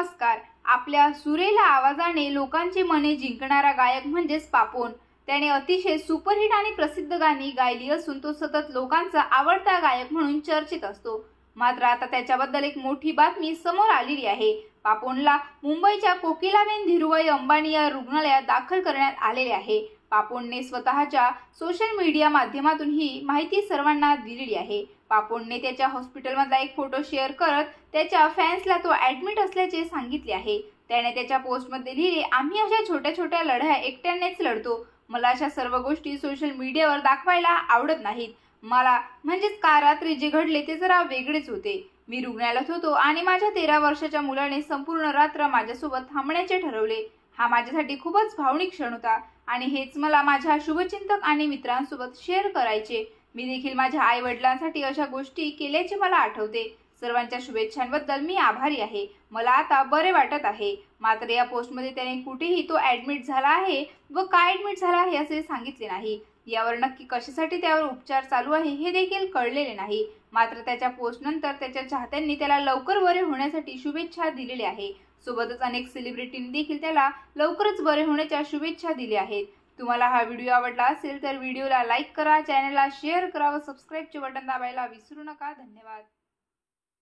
नमस्कार. आपल्या सुरेल आवाजाने लोकांची मने जिंकणारा गायक म्हणजेच पापोन. त्याने अतिशय सुपरहिट आणि प्रसिद्ध गाणी गायली असून तो सतत लोकांचा आवडता गायक म्हणून चर्चेत असतो. मात्र आता त्याच्याबद्दल एक मोठी बातमी समोर आलेली आहे. पापोनला मुंबईच्या कोकिलाबेन धीरूभाई अंबानी या रुग्णालयात दाखल करण्यात आलेले आहे. पापोनने स्वतःच्या सोशल मीडिया माध्यमातून ही माहिती सर्वांना दिलेली आहे. पापोनने त्याच्या हॉस्पिटलमधला एक फोटो शेअर करत त्याच्या फॅन्सला तो ॲडमिट असल्याचे सांगितले आहे. त्याने त्याच्या पोस्टमध्ये लिहिले, आम्ही अशा छोट्या छोट्या लढ्या एकट्यानेच लढतो. मला अशा सर्व गोष्टी सोशल मीडियावर दाखवायला आवडत नाहीत. मला म्हणजेच का रात्री जे घडले ते जरा वेगळेच होते. मी रुग्णालयात होतो आणि माझ्या 13 वर्षाच्या मुलाने संपूर्ण रात्र माझ्यासोबत थांबण्याचे ठरवले. हा माझ्यासाठी खूपच भावनिक क्षण होता आणि हेच मला माझ्या शुभचिंतक आणि मित्रांसोबत शेअर करायचे. मी देखील माझ्या आई वडिलांसाठी अशा गोष्टी केल्याचे मला आठवते. सर्वांच्या शुभेच्छांबद्दल मी आभारी आहे. मला आता बरे वाटत आहे. मात्र या पोस्टमध्ये त्याने कुठेही तो ॲडमिट झाला आहे व काय ॲडमिट झाला आहे असे सांगितले नाही. यावर नक्की कशासाठी त्यावर उपचार चालू आहे हे देखील कळलेले नाही. मात्र त्याच्या पोस्टनंतर त्याच्या चाहत्यांनी त्याला लवकर बरे होण्यासाठी शुभेच्छा दिलेल्या आहे. सोबतच अनेक सेलिब्रिटींनी देखील त्याला लवकरच बरे होण्याच्या शुभेच्छा दिल्या आहेत. तुम्हाला हा व्हिडिओ आवडला असेल तर व्हिडिओला लाईक करा, चॅनलला शेअर करा व सबस्क्राईबचे बटन दाबायला विसरू नका. धन्यवाद.